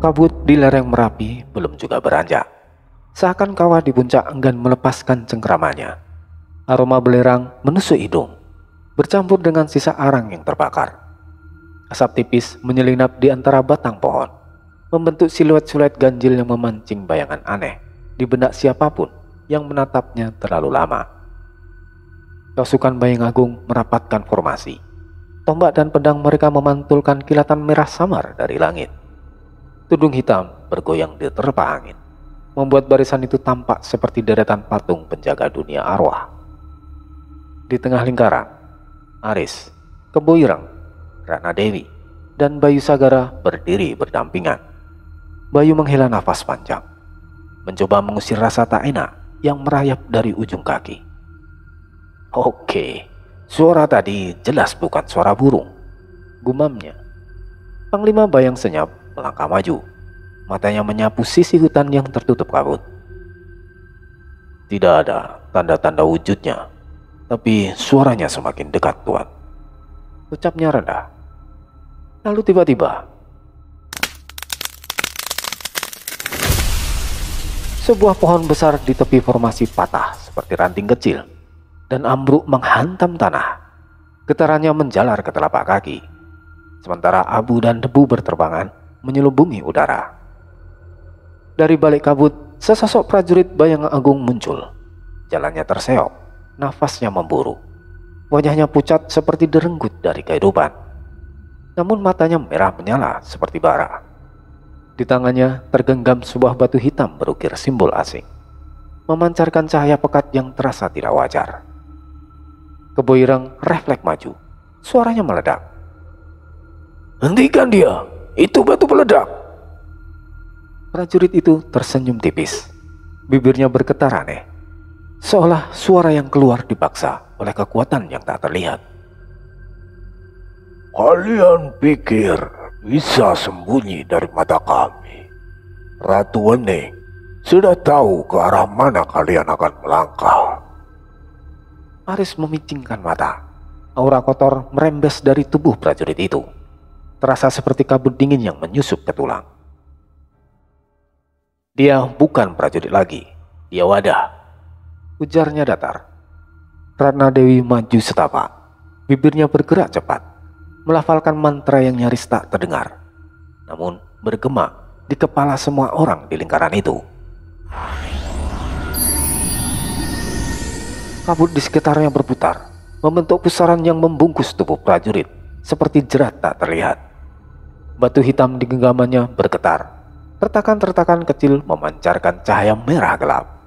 Kabut di lereng Merapi belum juga beranjak. Seakan kawah di puncak enggan melepaskan cengkeramannya. Aroma belerang menusuk hidung, bercampur dengan sisa arang yang terbakar. Asap tipis menyelinap di antara batang pohon, membentuk siluet-siluet ganjil yang memancing bayangan aneh di benak siapapun yang menatapnya terlalu lama. Pasukan Bayang Agung merapatkan formasi. Tombak dan pedang mereka memantulkan kilatan merah samar dari langit. Tudung hitam bergoyang di terpa angin, membuat barisan itu tampak seperti deretan patung penjaga dunia arwah. Di tengah lingkaran, Aris, Kebo Ireng, Ratna Dewi, dan Bayu Sagara berdiri berdampingan. Bayu menghela nafas panjang, mencoba mengusir rasa tak enak yang merayap dari ujung kaki. Oke, suara tadi jelas bukan suara burung, gumamnya. Panglima Bayang senyap melangkah maju, matanya menyapu sisi hutan yang tertutup kabut. Tidak ada tanda-tanda wujudnya, tapi suaranya semakin dekat, Tuan, ucapnya rendah. Lalu tiba-tiba sebuah pohon besar di tepi formasi patah seperti ranting kecil dan ambruk menghantam tanah. Getarannya menjalar ke telapak kaki, sementara abu dan debu berterbangan menyelubungi udara. Dari balik kabut, sesosok prajurit Bayang Agung muncul. Jalannya terseok, nafasnya memburu. Wajahnya pucat seperti direnggut dari kehidupan. Namun matanya merah menyala seperti bara. Di tangannya tergenggam sebuah batu hitam berukir simbol asing, memancarkan cahaya pekat yang terasa tidak wajar. Kebo Ireng refleks maju, suaranya meledak. "Hentikan dia, itu batu peledak!" Prajurit itu tersenyum tipis, bibirnya bergetar aneh, seolah suara yang keluar dipaksa oleh kekuatan yang tak terlihat. "Kalian pikir bisa sembunyi dari mata kami? Ratu Wening sudah tahu ke arah mana kalian akan melangkah." Aris memicingkan mata. Aura kotor merembes dari tubuh prajurit itu, terasa seperti kabut dingin yang menyusup ke tulang. "Dia bukan prajurit lagi, dia wadah," ujarnya datar. Ratna Dewi maju setapak, bibirnya bergerak cepat, melafalkan mantra yang nyaris tak terdengar, namun bergema di kepala semua orang di lingkaran itu. Kabut di sekitarnya berputar, membentuk pusaran yang membungkus tubuh prajurit seperti jerat tak terlihat. Batu hitam di genggamannya bergetar, retakan-retakan kecil memancarkan cahaya merah gelap.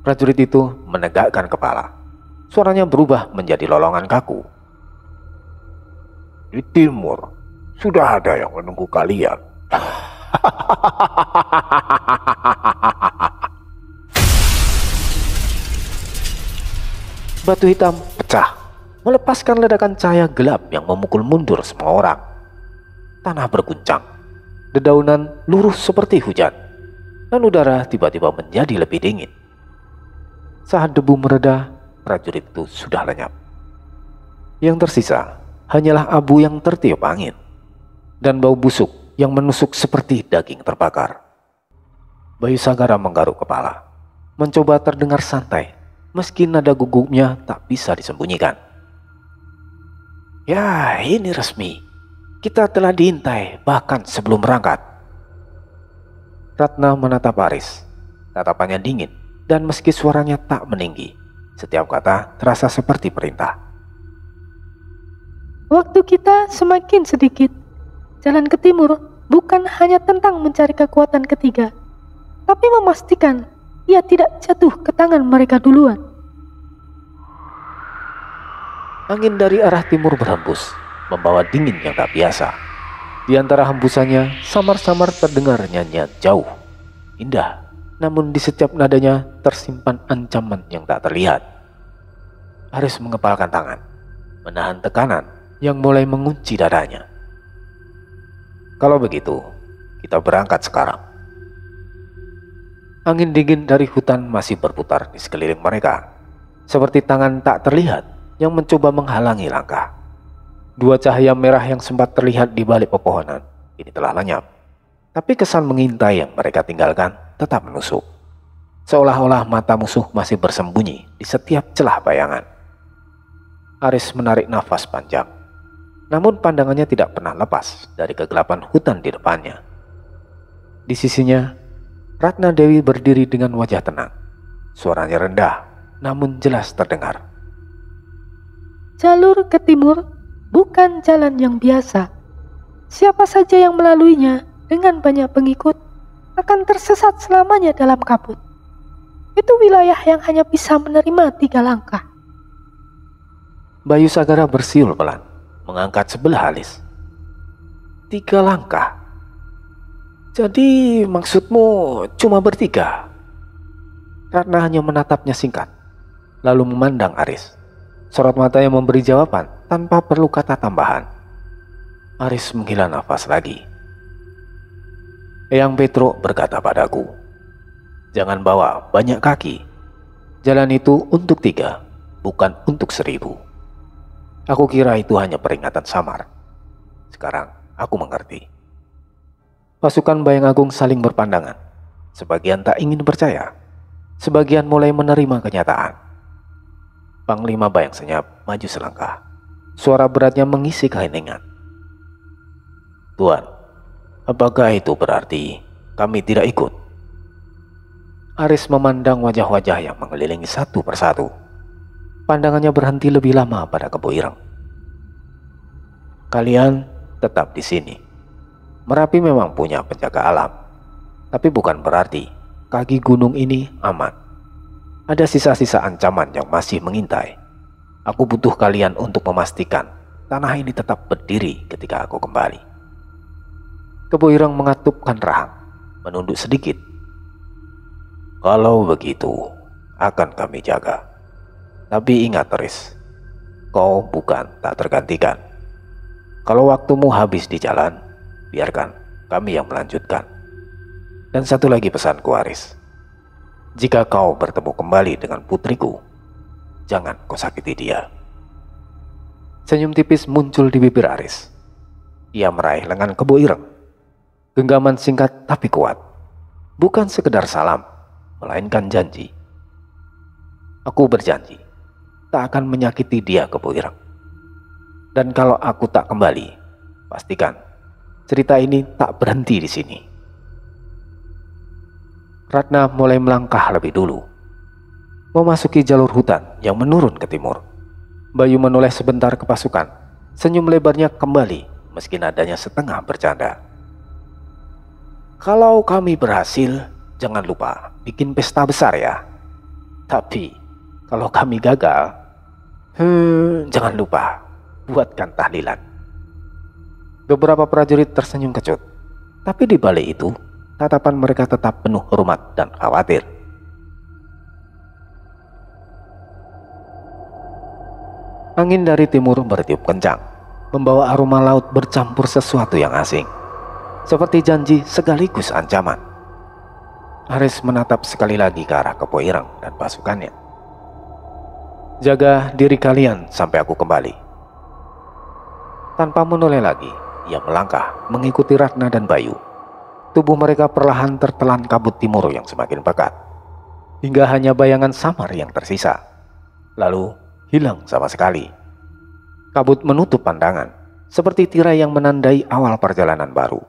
Prajurit itu menegakkan kepala, suaranya berubah menjadi lolongan kaku. "Di timur sudah ada yang menunggu kalian." Batu hitam pecah, melepaskan ledakan cahaya gelap yang memukul mundur semua orang. Tanah berguncang, dedaunan luruh seperti hujan, dan udara tiba-tiba menjadi lebih dingin. Saat debu mereda, prajurit itu sudah lenyap. Yang tersisa hanyalah abu yang tertiup angin, dan bau busuk yang menusuk seperti daging terbakar. Bayu Sagara menggaruk kepala, mencoba terdengar santai, meski nada gugupnya tak bisa disembunyikan. "Ya, ini resmi. Kita telah diintai bahkan sebelum berangkat." Ratna menatap Aris. Tatapannya dingin, dan meski suaranya tak meninggi, setiap kata terasa seperti perintah. "Waktu kita semakin sedikit. Jalan ke timur bukan hanya tentang mencari kekuatan ketiga, tapi memastikan ia tidak jatuh ke tangan mereka duluan." Angin dari arah timur berhembus, membawa dingin yang tak biasa. Di antara hembusannya, samar-samar terdengar nyanyian jauh, indah, namun di setiap nadanya tersimpan ancaman yang tak terlihat. Aris mengepalkan tangan, menahan tekanan yang mulai mengunci dadanya. "Kalau begitu, kita berangkat sekarang." Angin dingin dari hutan masih berputar di sekeliling mereka, seperti tangan tak terlihat yang mencoba menghalangi langkah. Dua cahaya merah yang sempat terlihat di balik pepohonan ini telah lenyap. Tapi kesan mengintai yang mereka tinggalkan tetap menusuk. Seolah-olah mata musuh masih bersembunyi di setiap celah bayangan. Aris menarik nafas panjang. Namun pandangannya tidak pernah lepas dari kegelapan hutan di depannya. Di sisinya, Ratna Dewi berdiri dengan wajah tenang. Suaranya rendah, namun jelas terdengar. Jalur ke timur bukan jalan yang biasa. Siapa saja yang melaluinya dengan banyak pengikut akan tersesat selamanya dalam kabut. Itu wilayah yang hanya bisa menerima 3 langkah. Bayu Sagara bersiul pelan, mengangkat sebelah alis. 3 langkah? Jadi maksudmu cuma bertiga? Ratna hanya menatapnya singkat, lalu memandang Aris. Sorot matanya memberi jawaban tanpa perlu kata tambahan. Aris menghela nafas lagi. Eyang Petro berkata padaku, jangan bawa banyak kaki. Jalan itu untuk 3, bukan untuk 1000. Aku kira itu hanya peringatan samar. Sekarang aku mengerti. Pasukan Bayang Agung saling berpandangan. Sebagian tak ingin percaya, sebagian mulai menerima kenyataan. Panglima Bayang Senyap maju selangkah. Suara beratnya mengisi keheningan. Tuan, apakah itu berarti kami tidak ikut? Aris memandang wajah-wajah yang mengelilingi satu persatu. Pandangannya berhenti lebih lama pada Kebo Ireng. Kalian tetap di sini. Merapi memang punya penjaga alam, tapi bukan berarti kaki gunung ini aman. Ada sisa-sisa ancaman yang masih mengintai. Aku butuh kalian untuk memastikan tanah ini tetap berdiri ketika aku kembali. Kebo Ireng mengatupkan rahang, menunduk sedikit. Kalau begitu, akan kami jaga. Tapi ingat Aris, kau bukan tak tergantikan. Kalau waktumu habis di jalan, biarkan kami yang melanjutkan. Dan satu lagi pesanku Aris, jika kau bertemu kembali dengan putriku, jangan kau sakiti dia. Senyum tipis muncul di bibir Aris. Ia meraih lengan Kebo Ireng. Genggaman singkat tapi kuat. Bukan sekedar salam, melainkan janji. Aku berjanji tak akan menyakiti dia, Kebo Ireng. Dan kalau aku tak kembali, pastikan cerita ini tak berhenti di sini. Ratna mulai melangkah lebih dulu, memasuki jalur hutan yang menurun ke timur. Bayu menoleh sebentar ke pasukan. Senyum lebarnya kembali meski nadanya setengah bercanda. Kalau kami berhasil, jangan lupa bikin pesta besar ya. Tapi kalau kami gagal, jangan lupa buatkan tahlilan. Beberapa prajurit tersenyum kecut, tapi di balik itu tatapan mereka tetap penuh hormat dan khawatir. Angin dari timur bertiup kencang, membawa aroma laut bercampur sesuatu yang asing, seperti janji sekaligus ancaman. Aris menatap sekali lagi ke arah Kebo Ireng dan pasukannya. Jaga diri kalian sampai aku kembali. Tanpa menoleh lagi, ia melangkah mengikuti Ratna dan Bayu. Tubuh mereka perlahan tertelan kabut timur yang semakin pekat, hingga hanya bayangan samar yang tersisa, lalu hilang sama sekali. Kabut menutup pandangan, seperti tirai yang menandai awal perjalanan baru.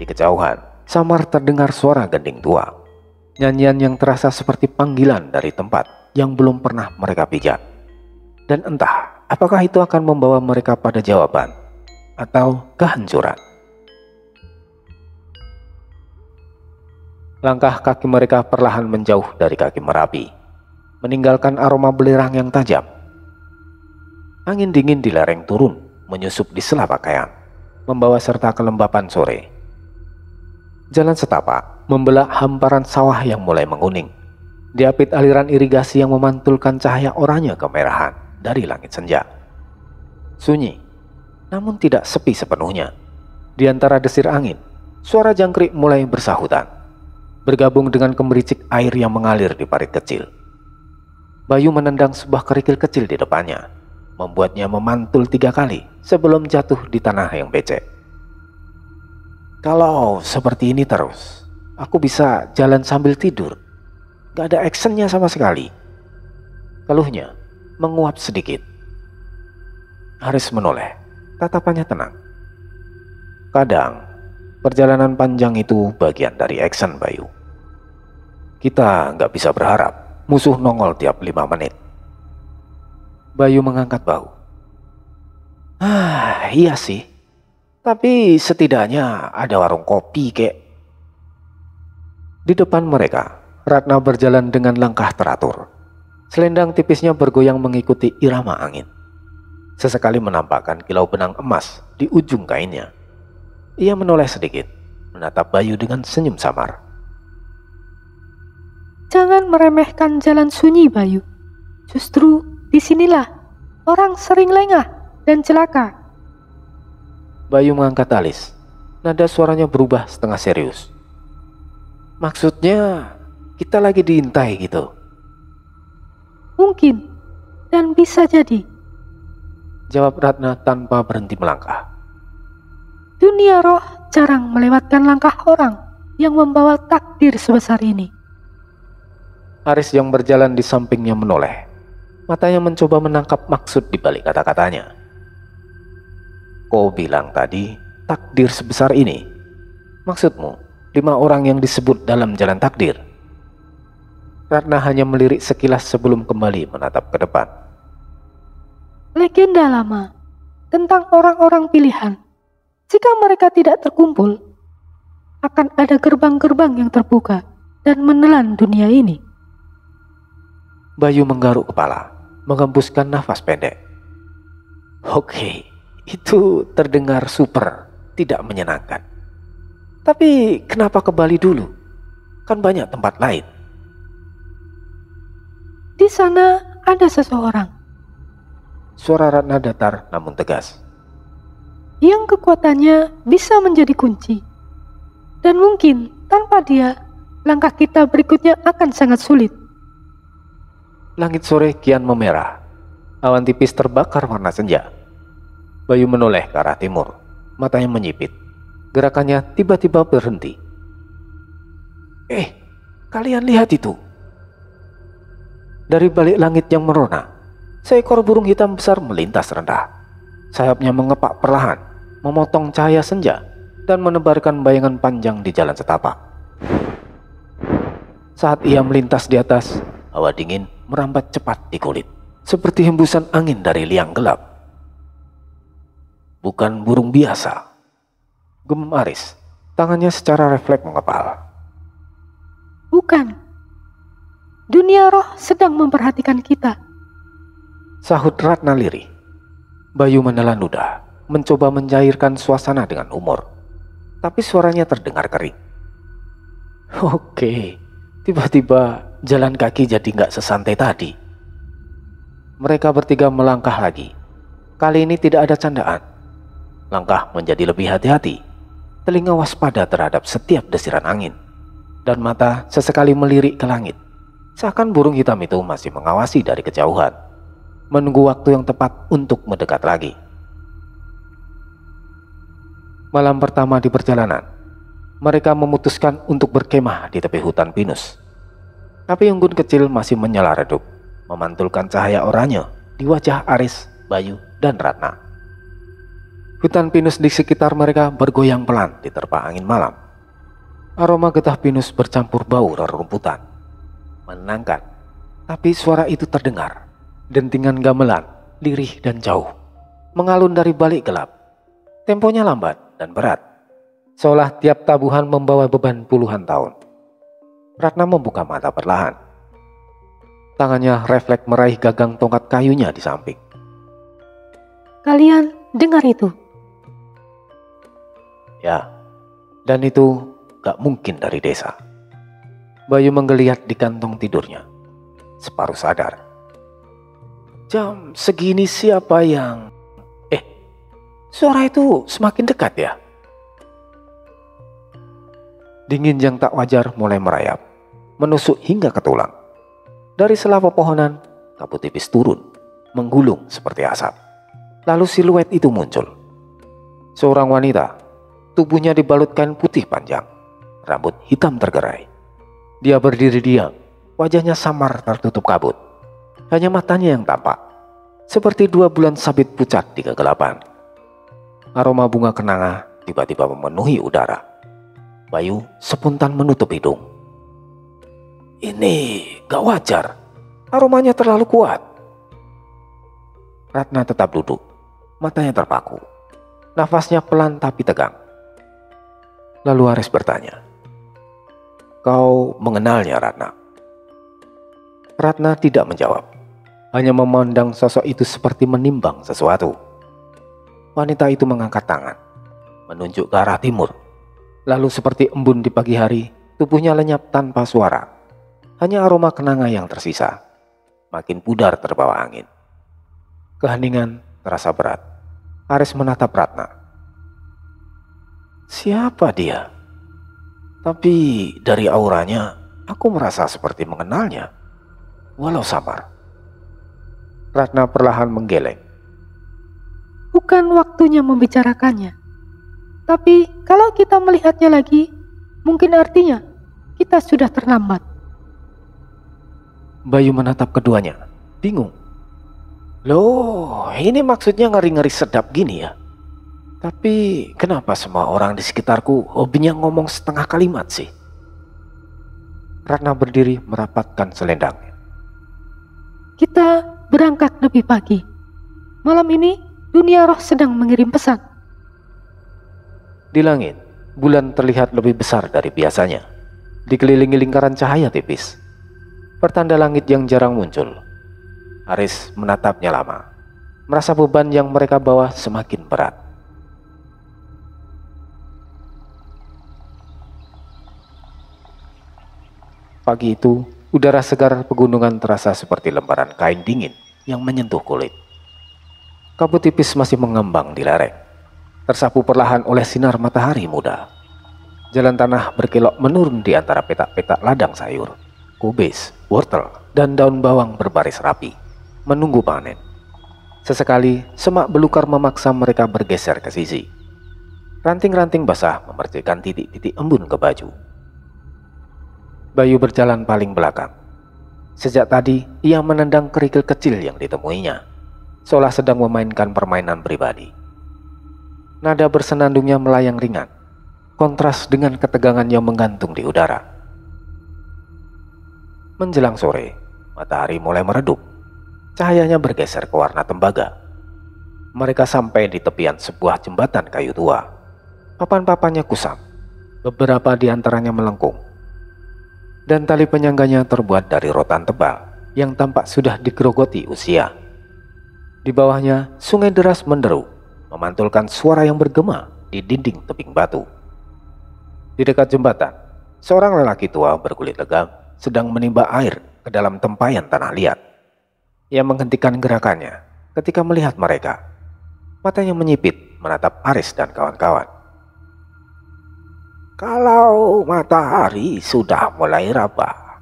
Di kejauhan, samar terdengar suara gending tua. Nyanyian yang terasa seperti panggilan dari tempat yang belum pernah mereka pijak. Dan entah apakah itu akan membawa mereka pada jawaban atau kehancuran. Langkah kaki mereka perlahan menjauh dari kaki Merapi, meninggalkan aroma belerang yang tajam. Angin dingin di lereng turun, menyusup di sela pakaian, membawa serta kelembapan sore. Jalan setapak membelah hamparan sawah yang mulai menguning, diapit aliran irigasi yang memantulkan cahaya oranye kemerahan dari langit senja. Sunyi, namun tidak sepi sepenuhnya. Di antara desir angin, suara jangkrik mulai bersahutan. bergabung dengan gemericik air yang mengalir di parit kecil. Bayu menendang sebuah kerikil kecil di depannya, membuatnya memantul 3 kali sebelum jatuh di tanah yang becek. Kalau seperti ini terus, aku bisa jalan sambil tidur. Gak ada actionnya sama sekali. Keluhnya menguap sedikit. Aris menoleh, tatapannya tenang. Kadang, perjalanan panjang itu bagian dari action, Bayu. Kita nggak bisa berharap musuh nongol tiap 5 menit. Bayu mengangkat bahu. Iya sih. Tapi setidaknya ada warung kopi kek. Di depan mereka, Ratna berjalan dengan langkah teratur. Selendang tipisnya bergoyang mengikuti irama angin. Sesekali menampakkan kilau benang emas di ujung kainnya. Ia menoleh sedikit, menatap Bayu dengan senyum samar. Jangan meremehkan jalan sunyi, Bayu. Justru disinilah orang sering lengah dan celaka. Bayu mengangkat alis. Nada suaranya berubah setengah serius. Maksudnya kita lagi diintai gitu? Mungkin, dan bisa jadi. Jawab Ratna tanpa berhenti melangkah. Dunia roh jarang melewatkan langkah orang yang membawa takdir sebesar ini. Aris yang berjalan di sampingnya menoleh. Matanya mencoba menangkap maksud di balik kata-katanya. Kau bilang tadi takdir sebesar ini. Maksudmu 5 orang yang disebut dalam jalan takdir? Ratna hanya melirik sekilas sebelum kembali menatap ke depan. Legenda lama tentang orang-orang pilihan. Jika mereka tidak terkumpul, akan ada gerbang-gerbang yang terbuka dan menelan dunia ini. Bayu menggaruk kepala, menghembuskan nafas pendek. Oke, itu terdengar super, tidak menyenangkan. Tapi kenapa ke Bali dulu? Kan banyak tempat lain. Di sana ada seseorang. Suara Ratna datar namun tegas. Yang kekuatannya bisa menjadi kunci. Dan mungkin tanpa dia, langkah kita berikutnya akan sangat sulit. Langit sore kian memerah. Awan tipis terbakar warna senja. Bayu menoleh ke arah timur. Matanya menyipit. Gerakannya tiba-tiba berhenti. Kalian lihat itu. Dari balik langit yang merona, seekor burung hitam besar melintas rendah. Sayapnya mengepak perlahan, memotong cahaya senja, dan menebarkan bayangan panjang di jalan setapak. Saat ia melintas di atas, hawa dingin merambat cepat di kulit, seperti hembusan angin dari liang gelap. Bukan burung biasa, gemam Aris. Tangannya secara refleks mengepal. Bukan. Dunia roh sedang memperhatikan kita. Sahut Ratna lirih. Bayu menelan ludah, mencoba mencairkan suasana dengan humor. Tapi suaranya terdengar kering. Oke, tiba-tiba jalan kaki jadi nggak sesantai tadi. Mereka bertiga melangkah lagi. Kali ini tidak ada candaan. Langkah menjadi lebih hati-hati. Telinga waspada terhadap setiap desiran angin. Dan mata sesekali melirik ke langit. Seakan burung hitam itu masih mengawasi dari kejauhan, menunggu waktu yang tepat untuk mendekat lagi. Malam pertama di perjalanan, mereka memutuskan untuk berkemah di tepi hutan pinus. Api unggun kecil masih menyala redup, memantulkan cahaya oranye di wajah Aris, Bayu, dan Ratna. Hutan pinus di sekitar mereka bergoyang pelan diterpa angin malam. Aroma getah pinus bercampur bau rerumputan. Menenangkan, tapi suara itu terdengar. Dentingan gamelan, lirih dan jauh, mengalun dari balik gelap. Temponya lambat dan berat, seolah tiap tabuhan membawa beban puluhan tahun. Ratna membuka mata perlahan. Tangannya refleks meraih gagang tongkat kayunya di samping. Kalian dengar itu? Ya, dan itu gak mungkin dari desa. Bayu menggeliat di kantong tidurnya, separuh sadar. Jam segini siapa yang... suara itu semakin dekat ya. Dingin yang tak wajar mulai merayap, menusuk hingga ke tulang. Dari sela pepohonan, kabut tipis turun, menggulung seperti asap. Lalu siluet itu muncul. Seorang wanita, tubuhnya dibalut kain putih panjang, rambut hitam tergerai. Dia berdiri diam, wajahnya samar tertutup kabut. Hanya matanya yang tampak, seperti 2 bulan sabit pucat di kegelapan. Aroma bunga kenanga tiba-tiba memenuhi udara. Bayu spontan menutup hidung. Ini gak wajar, aromanya terlalu kuat. Ratna tetap duduk, matanya terpaku. Nafasnya pelan tapi tegang. Lalu Aris bertanya, "Kau mengenalnya, Ratna?" Ratna tidak menjawab, hanya memandang sosok itu seperti menimbang sesuatu. Wanita itu mengangkat tangan, menunjuk ke arah timur. Lalu seperti embun di pagi hari, tubuhnya lenyap tanpa suara. Hanya aroma kenanga yang tersisa, makin pudar terbawa angin. Keheningan terasa berat. Aris menatap Ratna. Siapa dia? Tapi dari auranya, aku merasa seperti mengenalnya, walau samar. Ratna perlahan menggeleng. Bukan waktunya membicarakannya. Tapi kalau kita melihatnya lagi, mungkin artinya kita sudah terlambat. Bayu menatap keduanya, bingung. Loh, ini maksudnya ngeri-ngeri sedap gini ya? Tapi kenapa semua orang di sekitarku hobinya ngomong setengah kalimat sih? Ratna berdiri merapatkan selendangnya. Kita berangkat lebih pagi. Malam ini dunia roh sedang mengirim pesan. Di langit, bulan terlihat lebih besar dari biasanya, dikelilingi lingkaran cahaya tipis. Pertanda langit yang jarang muncul. Aris menatapnya lama, merasa beban yang mereka bawa semakin berat. Pagi itu, udara segar pegunungan terasa seperti lembaran kain dingin yang menyentuh kulit. Kabut tipis masih mengembang di lereng, tersapu perlahan oleh sinar matahari muda. Jalan tanah berkelok menurun di antara petak-petak ladang sayur, kubis, wortel, dan daun bawang berbaris rapi, menunggu panen. Sesekali, semak belukar memaksa mereka bergeser ke sisi. Ranting-ranting basah memercikan titik-titik embun ke baju. Bayu berjalan paling belakang. Sejak tadi, ia menendang kerikil kecil yang ditemuinya, seolah sedang memainkan permainan pribadi. Nada bersenandungnya melayang ringan, kontras dengan ketegangan yang menggantung di udara. Menjelang sore, matahari mulai meredup. Cahayanya bergeser ke warna tembaga. Mereka sampai di tepian sebuah jembatan kayu tua. Papan-papannya kusam, beberapa di antaranya melengkung. Dan tali penyangganya terbuat dari rotan tebal yang tampak sudah digerogoti usia. Di bawahnya, sungai deras menderu, memantulkan suara yang bergema di dinding tebing batu. Di dekat jembatan, seorang lelaki tua berkulit legam sedang menimba air ke dalam tempayan tanah liat. Ia menghentikan gerakannya ketika melihat mereka. Matanya menyipit menatap Aris dan kawan-kawan. Kalau matahari sudah mulai raba,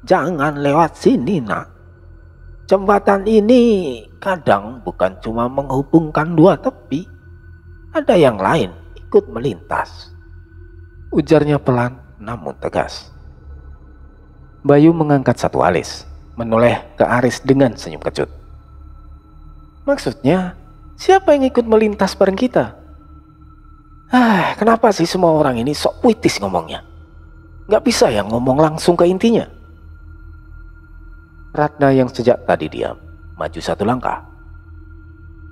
jangan lewat sini, nak. Jembatan ini kadang bukan cuma menghubungkan dua tepi, ada yang lain ikut melintas. Ujarnya pelan namun tegas. Bayu mengangkat satu alis, menoleh ke Aris dengan senyum kecut. Maksudnya, siapa yang ikut melintas bareng kita? Kenapa sih semua orang ini sok puitis ngomongnya? Gak bisa ya ngomong langsung ke intinya? Ratna yang sejak tadi diam, maju satu langkah.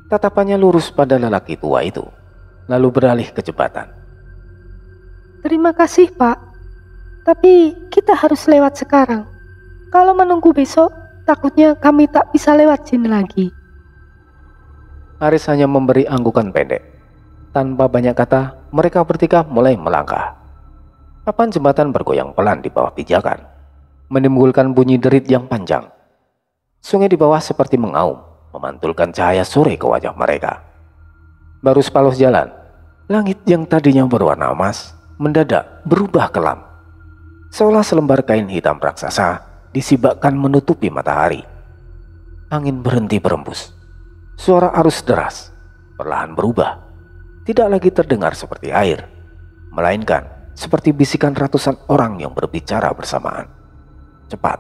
Tatapannya lurus pada lelaki tua itu, lalu beralih ke jembatan. Terima kasih, Pak. Tapi kita harus lewat sekarang. Kalau menunggu besok, takutnya kami tak bisa lewat sini lagi. Aris hanya memberi anggukan pendek. Tanpa banyak kata, mereka bertiga mulai melangkah. Papan jembatan bergoyang pelan di bawah pijakan, menimbulkan bunyi derit yang panjang. Sungai di bawah seperti mengaum, memantulkan cahaya sore ke wajah mereka. Baru separuh jalan, langit yang tadinya berwarna emas mendadak berubah kelam. Seolah selembar kain hitam raksasa disibakkan menutupi matahari. Angin berhenti berembus. Suara arus deras perlahan berubah. Tidak lagi terdengar seperti air, melainkan seperti bisikan ratusan orang yang berbicara bersamaan. Cepat,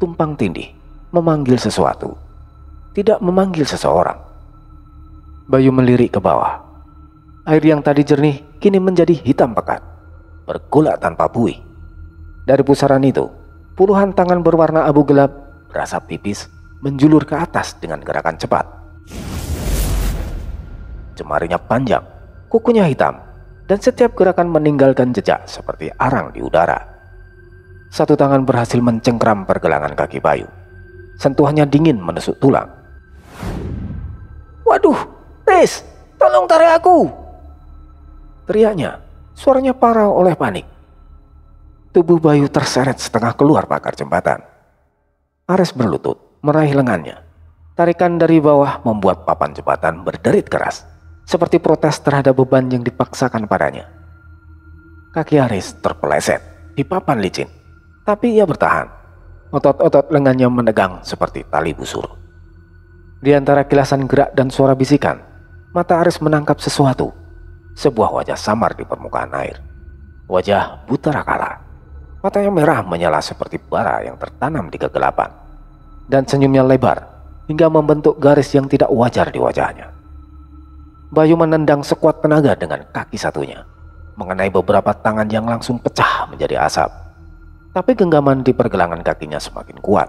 tumpang tindih, memanggil sesuatu, tidak memanggil seseorang. Bayu melirik ke bawah. Air yang tadi jernih kini menjadi hitam pekat, bergolak tanpa buih. Dari pusaran itu, puluhan tangan berwarna abu gelap berasap tipis menjulur ke atas dengan gerakan cepat. Jemarinya panjang, kukunya hitam, dan setiap gerakan meninggalkan jejak seperti arang di udara. Satu tangan berhasil mencengkram pergelangan kaki Bayu. Sentuhannya dingin menusuk tulang. "Waduh, Riz, tolong tarik aku!" teriaknya, suaranya parau oleh panik. Tubuh Bayu terseret setengah keluar pagar jembatan. Ares berlutut, meraih lengannya. Tarikan dari bawah membuat papan jembatan berderit keras, seperti protes terhadap beban yang dipaksakan padanya. Kaki Ares terpeleset di papan licin, tapi ia bertahan. Otot-otot lengannya menegang seperti tali busur. Di antara kilasan gerak dan suara bisikan, mata Ares menangkap sesuatu. Sebuah wajah samar di permukaan air. Wajah buta kala. Matanya merah menyala seperti bara yang tertanam di kegelapan. Dan senyumnya lebar hingga membentuk garis yang tidak wajar di wajahnya. Bayu menendang sekuat tenaga dengan kaki satunya, mengenai beberapa tangan yang langsung pecah menjadi asap. Tapi genggaman di pergelangan kakinya semakin kuat.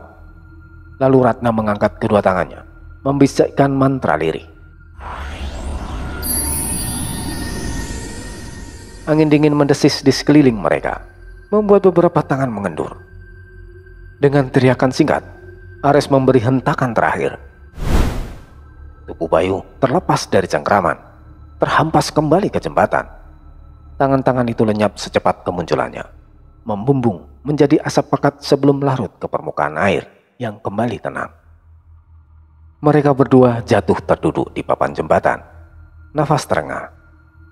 Lalu Ratna mengangkat kedua tangannya, membisikkan mantra lirih. Angin dingin mendesis di sekeliling mereka, membuat beberapa tangan mengendur. Dengan teriakan singkat, Ares memberi hentakan terakhir. Tubuh Bayu terlepas dari cengkraman, terhampas kembali ke jembatan. Tangan-tangan itu lenyap secepat kemunculannya, membumbung menjadi asap pekat sebelum larut ke permukaan air yang kembali tenang. Mereka berdua jatuh terduduk di papan jembatan. Nafas terengah.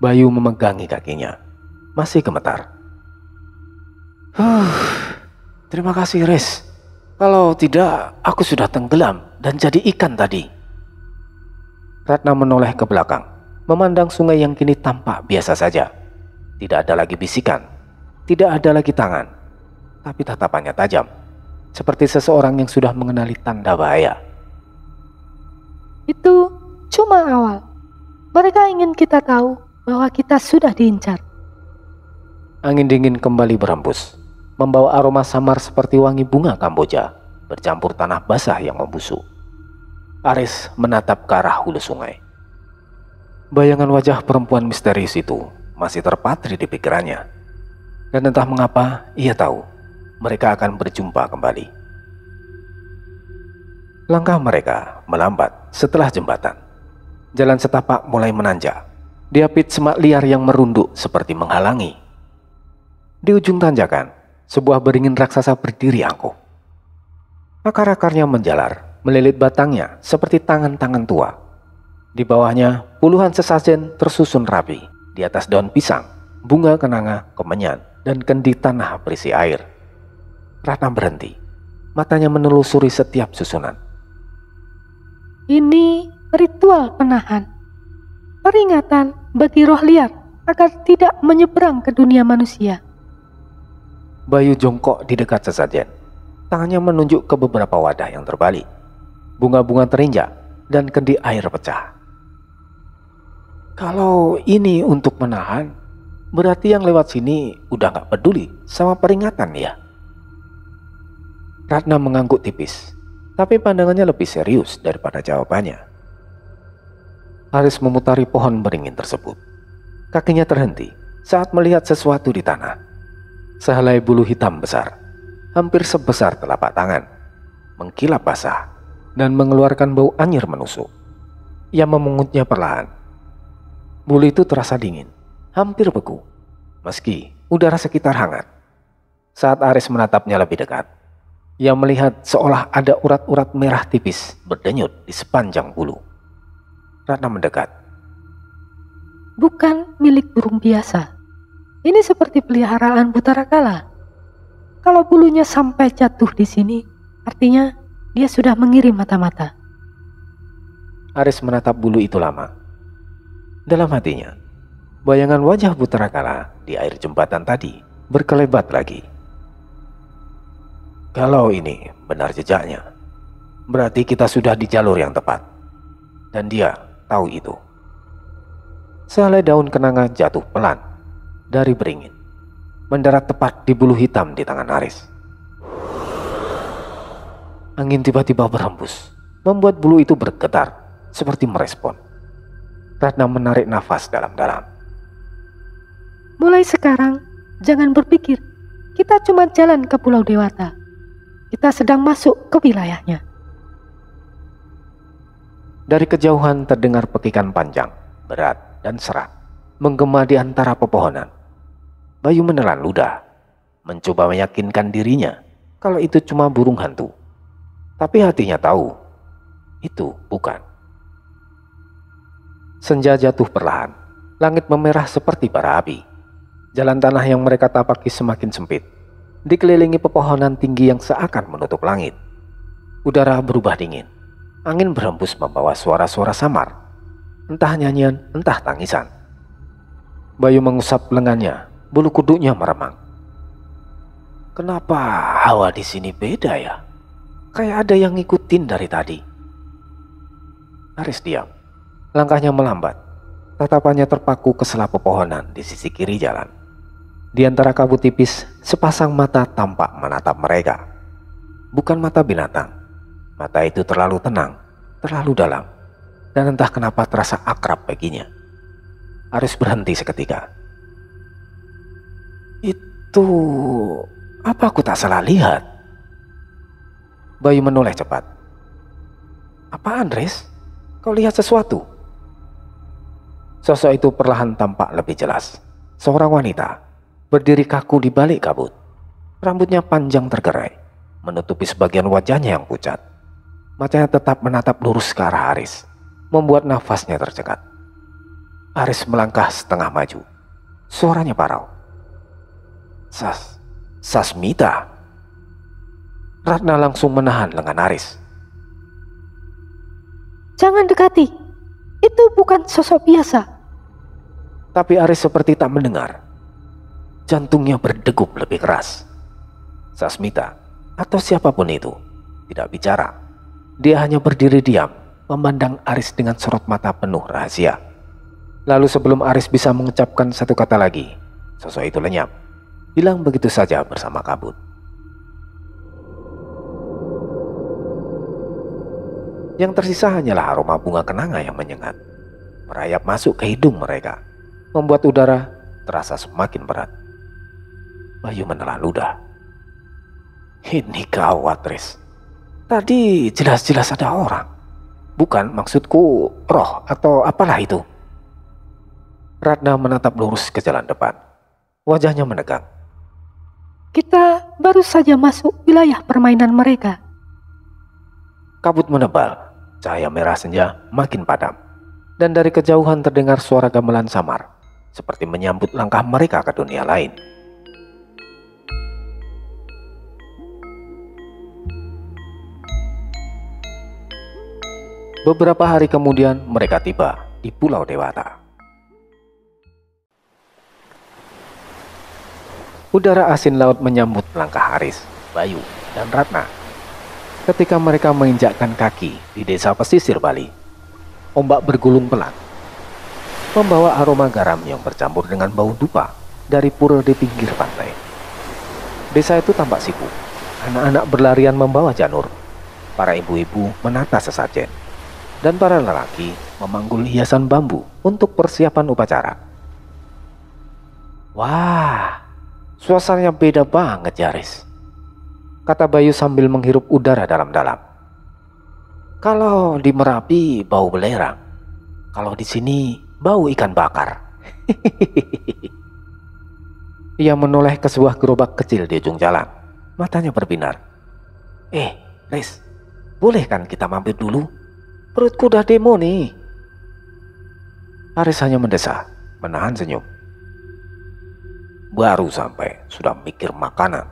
Bayu memegangi kakinya, masih gemetar. Terima kasih, Riz. Kalau tidak, aku sudah tenggelam dan jadi ikan tadi. Ratna menoleh ke belakang, memandang sungai yang kini tampak biasa saja. Tidak ada lagi bisikan, tidak ada lagi tangan, tapi tatapannya tajam, seperti seseorang yang sudah mengenali tanda bahaya. Itu cuma awal. Mereka ingin kita tahu bahwa kita sudah diincar. Angin dingin kembali berhembus, membawa aroma samar seperti wangi bunga Kamboja, bercampur tanah basah yang membusuk. Ares menatap ke arah hulu sungai. Bayangan wajah perempuan misterius itu masih terpatri di pikirannya. Dan entah mengapa ia tahu mereka akan berjumpa kembali. Langkah mereka melambat setelah jembatan. Jalan setapak mulai menanjak. Diapit semak liar yang merunduk seperti menghalangi. Di ujung tanjakan, sebuah beringin raksasa berdiri angkuh. Akar-akarnya menjalar, melilit batangnya seperti tangan-tangan tua. Di bawahnya, puluhan sesajen tersusun rapi. Di atas daun pisang, bunga kenanga, kemenyan, dan kendi tanah berisi air. Ratna berhenti. Matanya menelusuri setiap susunan. Ini ritual penahan. Peringatan bagi roh liar agar tidak menyeberang ke dunia manusia. Bayu jongkok di dekat sesajen. Tangannya menunjuk ke beberapa wadah yang terbalik. Bunga-bunga terinjak dan kendi air pecah. Kalau ini untuk menahan, berarti yang lewat sini udah gak peduli sama peringatan ya. Ratna mengangguk tipis, tapi pandangannya lebih serius daripada jawabannya. Ares memutari pohon beringin tersebut. Kakinya terhenti saat melihat sesuatu di tanah. Sehelai bulu hitam besar, hampir sebesar telapak tangan, mengkilap basah dan mengeluarkan bau anyir menusuk. Ia memungutnya perlahan. Bulu itu terasa dingin, hampir beku, meski udara sekitar hangat. Saat Ares menatapnya lebih dekat, ia melihat seolah ada urat-urat merah tipis berdenyut di sepanjang bulu. Ratna mendekat. Bukan milik burung biasa. Ini seperti peliharaan Butarakala. Kalau bulunya sampai jatuh di sini, artinya dia sudah mengirim mata-mata. Aris menatap bulu itu lama. Dalam hatinya, bayangan wajah Butarakala di air jembatan tadi berkelebat lagi. Kalau ini benar jejaknya, berarti kita sudah di jalur yang tepat. Dan dia tahu itu. Sehelai daun kenanga jatuh pelan dari beringin, mendarat tepat di bulu hitam di tangan Aris. Angin tiba-tiba berhembus, membuat bulu itu bergetar seperti merespon. Ratna menarik nafas dalam-dalam. Mulai sekarang, jangan berpikir kita cuma jalan ke Pulau Dewata. Kita sedang masuk ke wilayahnya. Dari kejauhan terdengar pekikan panjang, berat dan serak, menggema di antara pepohonan. Bayu menelan ludah, mencoba meyakinkan dirinya kalau itu cuma burung hantu. Tapi hatinya tahu, itu bukan. Senja jatuh perlahan, langit memerah seperti bara api. Jalan tanah yang mereka tapaki semakin sempit, dikelilingi pepohonan tinggi yang seakan menutup langit. Udara berubah dingin, angin berhembus membawa suara-suara samar, entah nyanyian, entah tangisan. Bayu mengusap lengannya, bulu kuduknya meremang. Kenapa hawa di sini beda ya? Kayak ada yang ngikutin dari tadi. Aris diam. Langkahnya melambat. Tatapannya terpaku ke sela pepohonan di sisi kiri jalan. Di antara kabut tipis, sepasang mata tampak menatap mereka. Bukan mata binatang. Mata itu terlalu tenang, terlalu dalam, dan entah kenapa terasa akrab baginya. Aris berhenti seketika. Itu... apa aku tak salah lihat? Bayu menoleh cepat. Apaan, Riz? Kau lihat sesuatu? Sosok itu perlahan tampak lebih jelas. Seorang wanita, berdiri kaku di balik kabut. Rambutnya panjang tergerai, menutupi sebagian wajahnya yang pucat. Matanya tetap menatap lurus ke arah Aris, membuat nafasnya tercekat. Aris melangkah setengah maju. Suaranya parau. Sasmita. Ratna langsung menahan lengan Aris. Jangan dekati. Itu bukan sosok biasa. Tapi Aris seperti tak mendengar. Jantungnya berdegup lebih keras. Sasmita atau siapapun itu tidak bicara. Dia hanya berdiri diam, memandang Aris dengan sorot mata penuh rahasia. Lalu sebelum Aris bisa mengucapkan satu kata lagi, sosok itu lenyap, hilang begitu saja bersama kabut. Yang tersisa hanyalah aroma bunga kenanga yang menyengat, merayap masuk ke hidung mereka, membuat udara terasa semakin berat. Bayu menelan ludah. Ini gawat, Riz. Tadi jelas-jelas ada orang. Bukan, maksudku roh atau apalah itu. Ratna menatap lurus ke jalan depan. Wajahnya menegang. Kita baru saja masuk wilayah permainan mereka. Kabut menebal, cahaya merah senja makin padam. Dan dari kejauhan terdengar suara gamelan samar, seperti menyambut langkah mereka ke dunia lain. Beberapa hari kemudian mereka tiba di Pulau Dewata. Udara asin laut menyambut langkah Aris, Bayu, dan Ratna. Ketika mereka menginjakkan kaki di desa pesisir Bali, ombak bergulung pelan, membawa aroma garam yang bercampur dengan bau dupa dari pura di pinggir pantai. Desa itu tampak sibuk, anak-anak berlarian membawa janur, para ibu-ibu menata sesajen, dan para lelaki memanggul hiasan bambu untuk persiapan upacara. Wah, suasananya beda banget ya, Riz, kata Bayu sambil menghirup udara dalam-dalam. Kalau di Merapi bau belerang, kalau di sini bau ikan bakar. Ia menoleh ke sebuah gerobak kecil di ujung jalan. Matanya berbinar. Riz, boleh kan kita mampir dulu? Perutku udah demo nih. Aris hanya mendesah, menahan senyum. baru sampai sudah mikir makanan.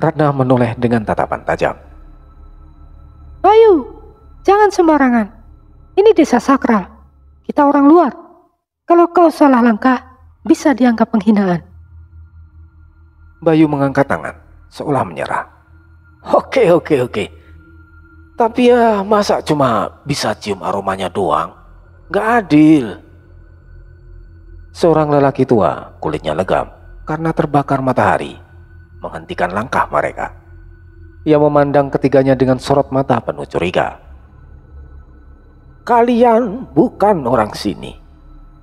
Ratna menoleh dengan tatapan tajam. Bayu, jangan sembarangan. Ini desa sakral. Kita orang luar. Kalau kau salah langkah, bisa dianggap penghinaan. Bayu mengangkat tangan, seolah menyerah. Oke. Tapi ya masa cuma bisa cium aromanya doang? Gak adil. Seorang lelaki tua, kulitnya legam karena terbakar matahari, menghentikan langkah mereka. Ia memandang ketiganya dengan sorot mata penuh curiga. Kalian bukan orang sini.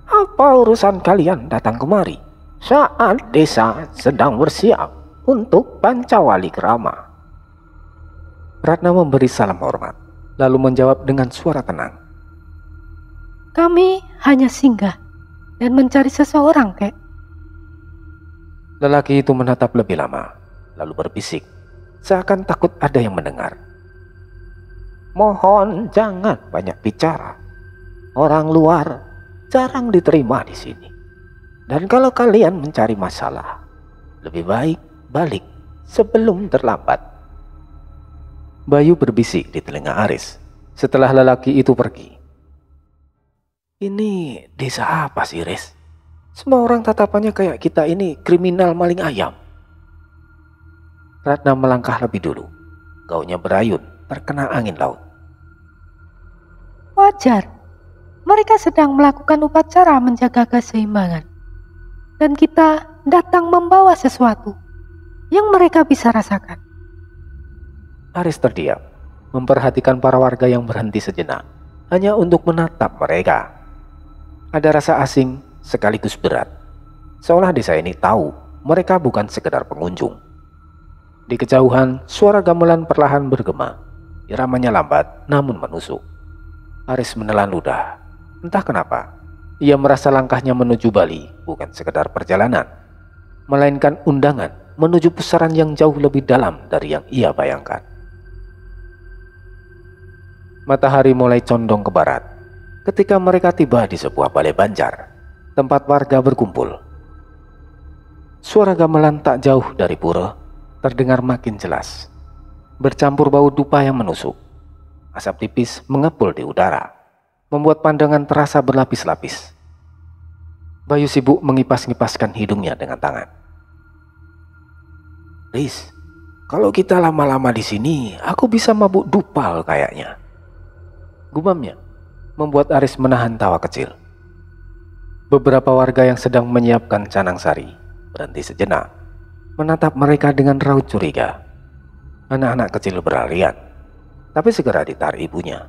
Apa urusan kalian datang kemari saat desa sedang bersiap untuk pancawali kerama? Ratna memberi salam hormat, lalu menjawab dengan suara tenang. Kami hanya singgah dan mencari seseorang, Kek. Lelaki itu menatap lebih lama, lalu berbisik, seakan takut ada yang mendengar. Mohon jangan banyak bicara. Orang luar jarang diterima di sini. Dan kalau kalian mencari masalah, lebih baik balik sebelum terlambat. Bayu berbisik di telinga Aris setelah lelaki itu pergi. Ini desa apa sih, Riz? Semua orang tatapannya kayak kita ini kriminal maling ayam. Ratna melangkah lebih dulu. Gaunnya berayun, terkena angin laut. Wajar. Mereka sedang melakukan upacara menjaga keseimbangan. Dan kita datang membawa sesuatu yang mereka bisa rasakan. Aris terdiam, memperhatikan para warga yang berhenti sejenak, hanya untuk menatap mereka. Ada rasa asing sekaligus berat, seolah desa ini tahu mereka bukan sekedar pengunjung. Di kejauhan, suara gamelan perlahan bergema. Iramanya lambat namun menusuk. Aris menelan ludah. Entah kenapa, ia merasa langkahnya menuju Bali bukan sekedar perjalanan, melainkan undangan menuju pusaran yang jauh lebih dalam dari yang ia bayangkan. Matahari mulai condong ke barat ketika mereka tiba di sebuah balai banjar, tempat warga berkumpul. Suara gamelan tak jauh dari pura terdengar makin jelas, bercampur bau dupa yang menusuk. Asap tipis mengepul di udara, membuat pandangan terasa berlapis-lapis. Bayu sibuk mengipas-ngipaskan hidungnya dengan tangan. Riz, kalau kita lama-lama di sini, aku bisa mabuk dupal kayaknya. Gumamnya membuat Aris menahan tawa kecil. Beberapa warga yang sedang menyiapkan canang sari berhenti sejenak, menatap mereka dengan raut curiga. Anak-anak kecil berlarian, tapi segera ditarik ibunya,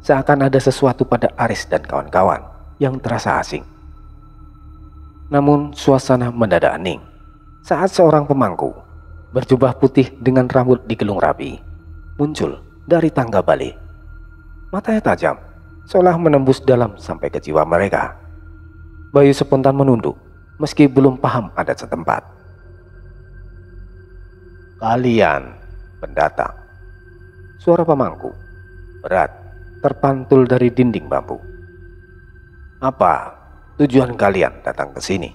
seakan ada sesuatu pada Aris dan kawan-kawan yang terasa asing. Namun suasana mendadak hening saat seorang pemangku berjubah putih dengan rambut digelung rapi muncul dari tangga balik. Matanya tajam, seolah menembus dalam sampai ke jiwa mereka. Bayu spontan menunduk, meski belum paham adat setempat. Kalian pendatang. Suara pemangku berat terpantul dari dinding bambu. Apa tujuan kalian datang ke sini?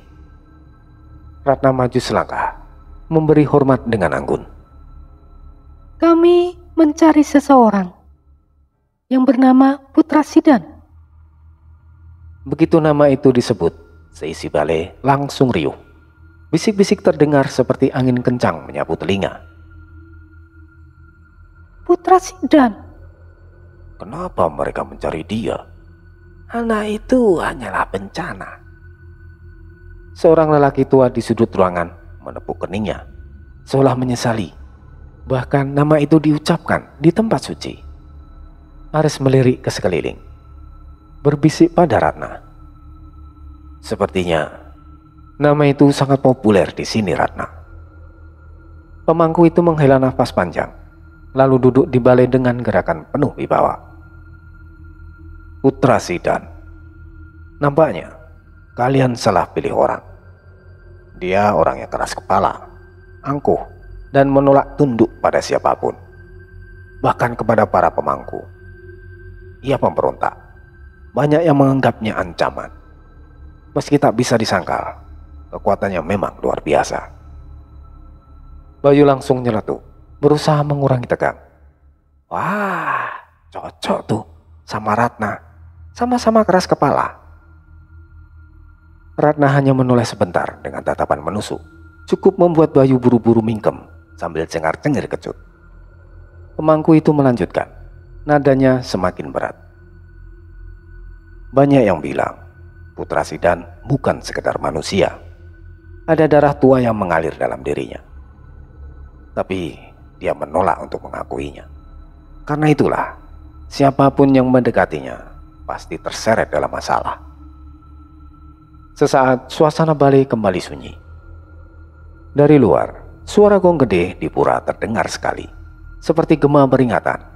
Ratna maju selangkah, memberi hormat dengan anggun. Kami mencari seseorang yang bernama Putra Sidan. Begitu nama itu disebut, seisi balai langsung riuh. Bisik-bisik terdengar seperti angin kencang menyapu telinga. Putra Sidan. Kenapa mereka mencari dia? Anak itu hanyalah bencana. Seorang lelaki tua di sudut ruangan menepuk keningnya, seolah menyesali. Bahkan nama itu diucapkan di tempat suci. Aris melirik ke sekeliling, berbisik pada Ratna. Sepertinya nama itu sangat populer di sini, Ratna. Pemangku itu menghela nafas panjang, lalu duduk di balai dengan gerakan penuh wibawa. Putra Sidan. Nampaknya kalian salah pilih orang. Dia orang yang keras kepala, angkuh, dan menolak tunduk pada siapapun, bahkan kepada para pemangku. Ia pemberontak. Banyak yang menganggapnya ancaman. Meski tak bisa disangkal, Kekuatannya memang luar biasa. Bayu langsung nyeletuk, berusaha mengurangi tegang. Wah, cocok tuh sama Ratna. Sama-sama keras kepala. Ratna hanya menoleh sebentar dengan tatapan menusuk. Cukup membuat Bayu buru-buru mingkem sambil cengar-cengir kecut. Pemangku itu melanjutkan. Nadanya semakin berat. Banyak yang bilang Putra Sidan bukan sekedar manusia. Ada darah tua yang mengalir dalam dirinya. Tapi dia menolak untuk mengakuinya. Karena itulah, siapapun yang mendekatinya pasti terseret dalam masalah. Sesaat suasana Bali kembali sunyi. Dari luar, suara gong gede di pura terdengar sekali, seperti gema peringatan.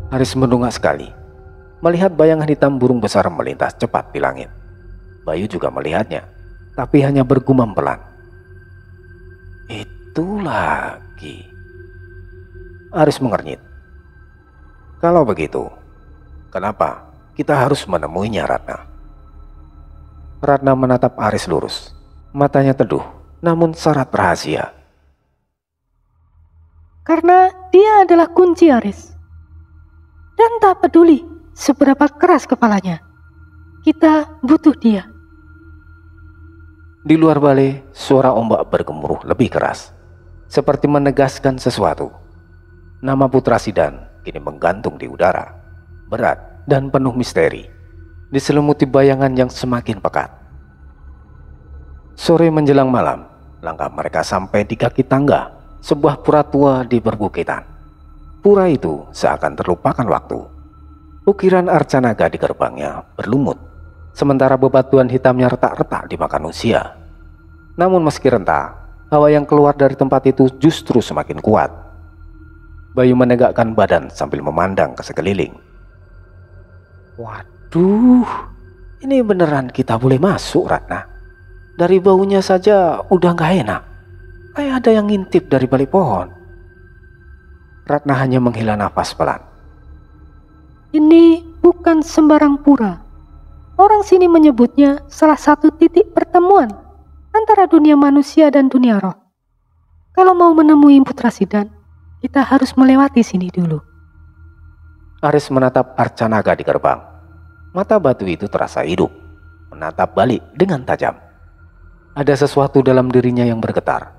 Aris mendongak sekali, melihat bayangan hitam burung besar melintas cepat di langit. Bayu juga melihatnya, tapi hanya bergumam pelan. Itu lagi. Aris mengernyit. Kalau begitu, kenapa kita harus menemuinya, Ratna? Ratna menatap Aris lurus. Matanya teduh, namun syarat rahasia. Karena dia adalah kunci Aris. Dan tak peduli seberapa keras kepalanya, kita butuh dia. Di luar balai, suara ombak bergemuruh lebih keras, seperti menegaskan sesuatu. Nama Putra Sidan kini menggantung di udara, berat dan penuh misteri, diselimuti bayangan yang semakin pekat. Sore menjelang malam, langkah mereka sampai di kaki tangga sebuah pura tua di perbukitan. Pura itu seakan terlupakan waktu. Ukiran arcanaga di gerbangnya berlumut, sementara bebatuan hitamnya retak-retak dimakan usia. Namun meski rentah, hawa yang keluar dari tempat itu justru semakin kuat. Bayu menegakkan badan sambil memandang ke sekeliling. Waduh, ini beneran kita boleh masuk, Ratna? Dari baunya saja udah gak enak. Kayak ada yang ngintip dari balik pohon. Ratna hanya menghela nafas pelan. Ini bukan sembarang pura. Orang sini menyebutnya salah satu titik pertemuan antara dunia manusia dan dunia roh. Kalau mau menemui Putra Sidan, kita harus melewati sini dulu. Aris menatap arcanaga di gerbang. Mata batu itu terasa hidup, menatap balik dengan tajam. Ada sesuatu dalam dirinya yang bergetar,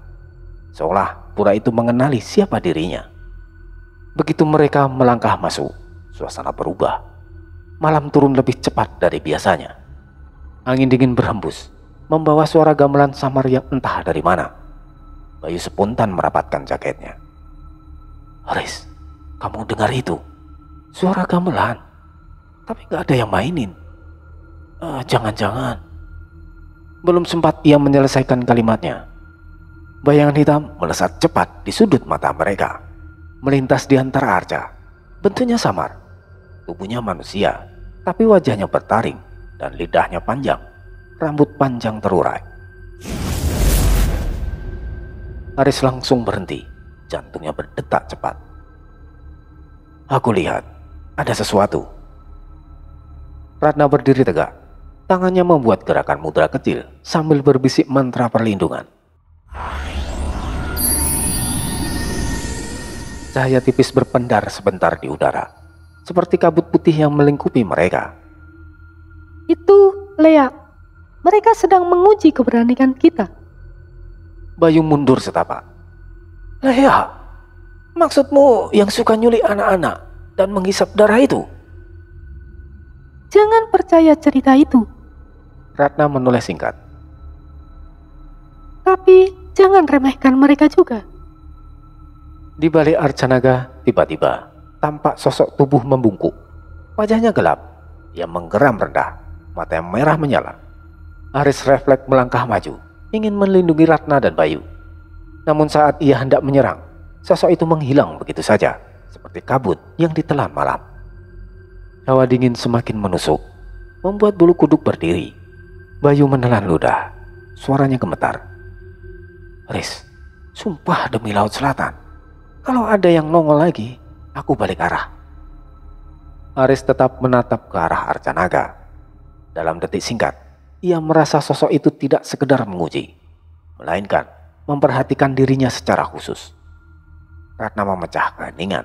seolah pura itu mengenali siapa dirinya. Begitu mereka melangkah masuk, suasana berubah. Malam turun lebih cepat dari biasanya. Angin dingin berhembus, membawa suara gamelan samar yang entah dari mana. Bayu spontan merapatkan jaketnya. Aris, kamu dengar itu? Suara gamelan, tapi gak ada yang mainin. Jangan-jangan. Belum sempat ia menyelesaikan kalimatnya, bayangan hitam melesat cepat di sudut mata mereka, melintas di antara arca. Bentuknya samar, tubuhnya manusia, tapi wajahnya bertaring dan lidahnya panjang, rambut panjang terurai. Aris langsung berhenti, jantungnya berdetak cepat. Aku lihat ada sesuatu. Ratna berdiri tegak, tangannya membuat gerakan mudra kecil sambil berbisik mantra perlindungan. Cahaya tipis berpendar sebentar di udara, seperti kabut putih yang melingkupi mereka. Itu Lea. Mereka sedang menguji keberanian kita. Bayu mundur setapak. Lea, maksudmu yang suka nyulik anak-anak dan menghisap darah itu? Jangan percaya cerita itu. Ratna menoleh singkat. Tapi jangan remehkan mereka juga. Di balik arcanaga, tiba-tiba tampak sosok tubuh membungkuk. Wajahnya gelap, ia menggeram rendah, mata yang merah menyala. Aris refleks melangkah maju, ingin melindungi Ratna dan Bayu. Namun saat ia hendak menyerang, sosok itu menghilang begitu saja, seperti kabut yang ditelan malam. Hawa dingin semakin menusuk, membuat bulu kuduk berdiri. Bayu menelan ludah, suaranya gemetar. Aris, sumpah demi Laut Selatan, kalau ada yang nongol lagi, aku balik arah. Aris tetap menatap ke arah arcanaga. Dalam detik singkat, ia merasa sosok itu tidak sekedar menguji, melainkan memperhatikan dirinya secara khusus. Ratna memecah keheningan.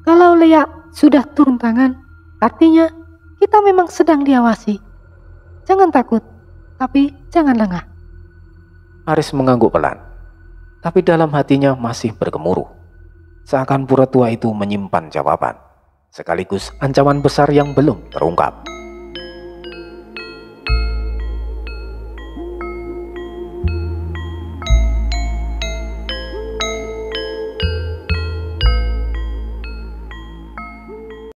Kalau Leak sudah turun tangan, artinya kita memang sedang diawasi. Jangan takut, tapi jangan lengah. Aris mengangguk pelan, tapi dalam hatinya masih bergemuruh. Seakan pura tua itu menyimpan jawaban, sekaligus ancaman besar yang belum terungkap.